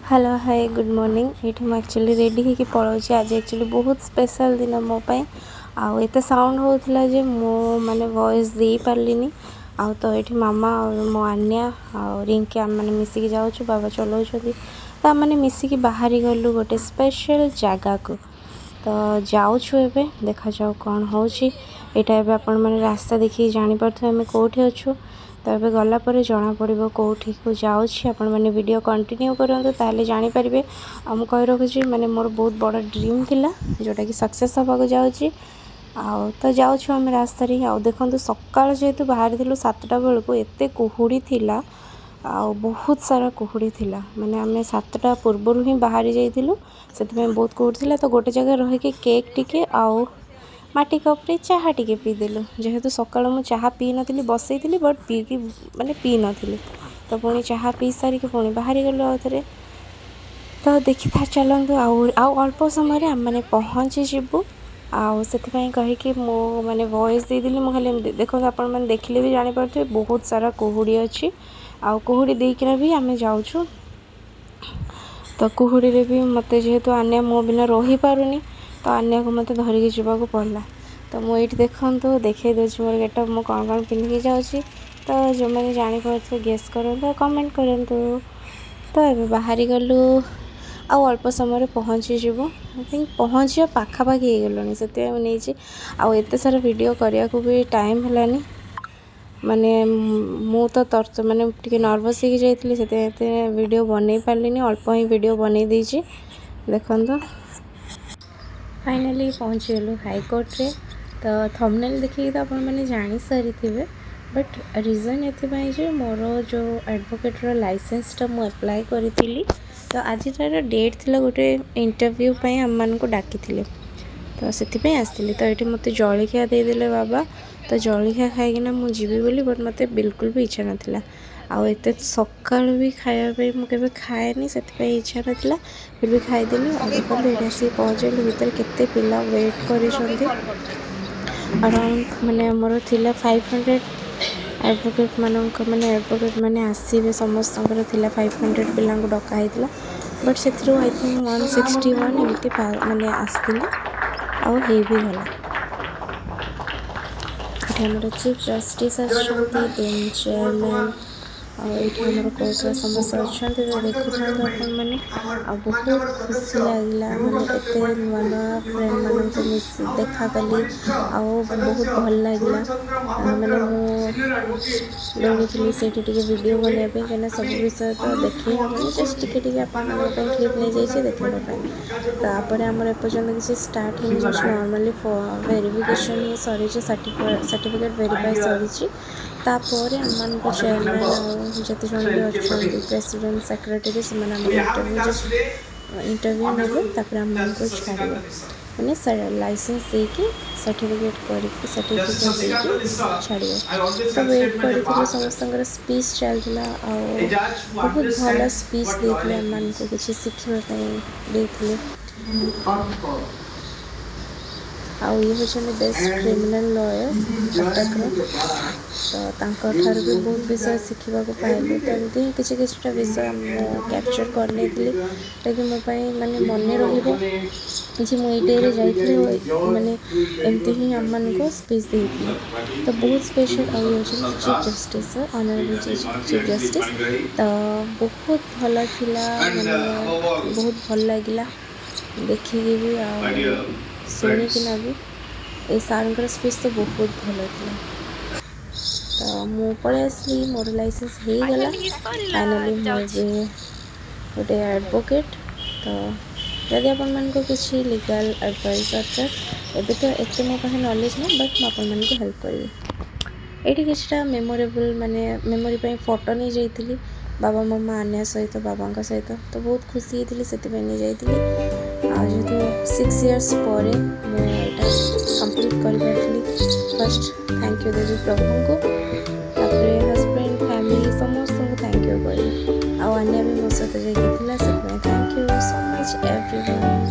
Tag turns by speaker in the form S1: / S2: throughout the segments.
S1: Hello hi good morning. ये actually ready होगी पलाऊँ। आज एक्चुअली बहुत स्पेशल दिन मो आउ एते साउंड होता जे मो माने वॉइस दे पारलिनी। आउ तो ये मामा और मो आन्या और रिंकी आम मैंने मिसिकी जाऊँ, बाबा चलाऊँ तो आम मैंने मिसिकी बाहरी गलु गोटे स्पेशल जगह को। तो जाऊँ एबे देखा जाऊ कौन हो यहाँ आपण मैंने रास्ता देखिए जानीपे आम कौटे अच्छू। तो ये गलापर जना पड़ो कौटी को जाऊँ। आपण मैंने वीडियो कंटिन्यू करूँ ताले जानीपारे। आम कही रखुची मैंने मोर बहुत बड़ा ड्रीम थिला जोटा कि सक्सेस होगा जाऊँगी। आउ तो जाऊँ आम रास्तार आउ देखो सकाल जेहेतु बाहरी 7टा बेलू एत कुहुड़ी थिला। आउ बहुत सारा कुहुड़ी थिला माने आम 7टा पूर्वर ही बाहरी जाइलु से बहुत कुहुड़ी थिला। तो गोटे जगह रहीकि केक टिके आउ माटी कप्रे चाहा टिके पीदेलु। जेहेतु सकाल मु चाहा P knee Basai but Peaky माने पी नी। तो पुणी चाहा पी सारिक पुणी बाहरी गलु आउ थे। तो देखी था चलतु आउ अल्प समय आम मैंने पहुँची जीवु। आउ से कहीकि मो माने वॉइस देदेली मु खाली देखो आपण मैंने देखिले भी जानीपे बहुत सारा कुहुड़ी अच्छी। आउ कुहुड़ी देकिना भी आम जाऊँ। तो कुहुड़ी भी मत जेहेतु आन्या मो बिना रही पारुनी तो आन्या को मत धरिकी जावाक पड़ला। तो मुझे देखु देखे दूसरी मोर गेटअप मु कौन कौन पिंधिकी जाऊँगी। तो जो मैंने जानीपे गेस करूँ कमेंट करूँ। तो ये बाहरी गलु आउ अल्प समय पहुँची जीवु। आई थिंक पहुँचा पाखापाखि हो गलुनी से नहीं आउ एत सारा वीडियो करने को भी टाइम है माने मु तो तर्स माने टिके नर्वस हो जाइए से वीडियो बन पार्लिनी अल्प ही वीडियो बन देची। देखो फाइनाली पहुँची गलु हाईकोर्ट रे। तो थंबनेल देखिए तो आप मैंने जानी सारी थे बट रिजन ये मोर जो एडवोकेटर लाइसेंसटा मु अप्लाई करी। तो आज तार डेट थिला गोटे इंटरव्यू आम मान को डाकी तो से आसती। तो ये मत जलिखिया देदेले बाबा। तो जलिखिया खाईकिना मु जीवी बोली बट मत बिल्कुल भी इच्छा नाथिला। आउ एते सकाल भी खाया मुझे खाएनी से इच्छा नाथिला फिर भी खाईदेली। देखो ये आसी पहुँचलु भितर केते पिला वेट कर अराउंड माने मोर थिला 500 एडवोकेट माने आसवे समस्त थिला 500 पिला डकाई बट से आई थिंक 161 एमती माने आसते आउ भी गला। ये चीफ जस्टिस देन चेयरमैन और कोर्टर समस्त अच्छा। तो देखुं मैंने बहुत खुशी लगला मैंने एत नुआ नुआ फ्रेंड मान को देखा कली बहुत भल लगे। मैंने दौड़ी से वीडियो बनाई कहीं सब विषय तो देखे हमें जस्ट टिके क्लिप नहीं जाइए देखापी। आमर एपर्तंत किसी स्टार्ट हो जस्ट नॉर्मली वेरिफिकेशन सरी सर्टिफिकेट वेरीफाई सरी। तापर आम चेयरमैन और जिते जन भी अच्छा प्रेसिडेंट सेक्रेटरी से इंटरव्यू ने आम को छाड़े मैंने लाइसेंस देकी सर्टिफिकेट छाड़े। तो वेट कर समस्त स्पीच चलता बहुत भल स्पीच देते आम मान को किसी शिखापी। आउ ये हूँ बेस्ट क्रिमिनल लॉयर कटक। तो भी बहुत विषय शिखा पाइली। तो एमती ही किसी विषय कैप्चर कर कि मोपाई माने मन रही मुझे जाइए माने एमती ही आम मान को स्पीच देती। तो बहुत special I chief justice honourable chief justice. तो बहुत भल थिला माने बहुत भल लगिला देखिकी भी शुणिकिना भी ये सार स्पीच तो बहुत भल था। तो मु पलि आसली मोर लाइसेंस हो गला फाइनाली मुझे गोटे एडवोकेट। तो यदि आपण मान को किसी लीगल एडवाइस दरकार एबे तो एते मो पाखे नॉलेज ना बट आपण मान को हेल्प करी। ये किसी मेमोरेबल माने मेमोरी फोटो नहीं जाइली बाबा मामा आन्या सहित बाबा सहित। तो बहुत खुशी थी से नहीं जाइली। जेहेतु 6 इयर्स पर मुझे कंप्लीट कर फर्स्ट थैंक यू देवी प्रभु को हस्बैंड फैमिली समस्त को थैंक यू करी। आन्या भी मो सहित जाइए thank you so much everyone.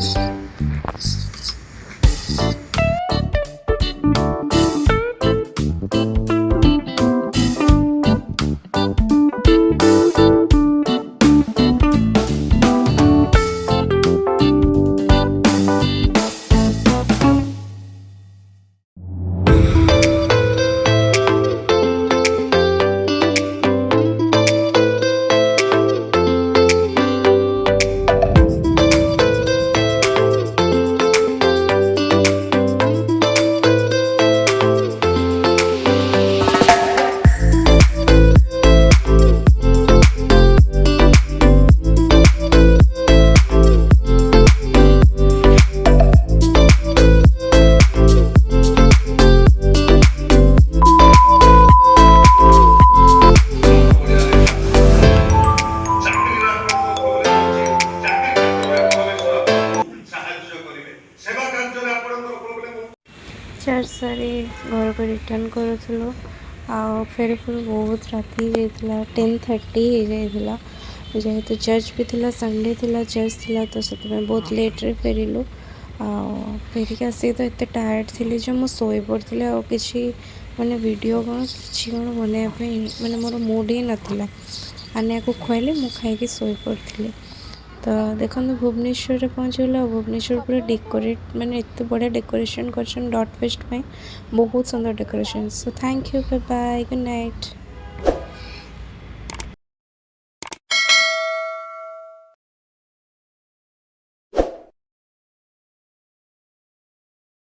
S1: ସାରି घरको रिटर्न करूँ फेरी पुणी बहुत राति हो 10:30 हो जाइला जेहेतु चर्च भी थिला संडे थिला चर्च थिला तो से बहुत लेट्रे फेरिलु फेरिक आसिक तो एत टायर्ड थी जो मुझे शोई पड़ी आ कि माने वीडियो कौन कि कौन बनवाई माने मोर मूड ही नाला आने को खुआली मु खाई शोई पड़ी तो देखो भुवनेश्वर पहुँचगला भुवनेश्वर पूरा डेकोरेट माने एत बढ़िया डेकोरेशन कर डॉट फेस्ट बहुत सुंदर decoration so thank you bye bye good night.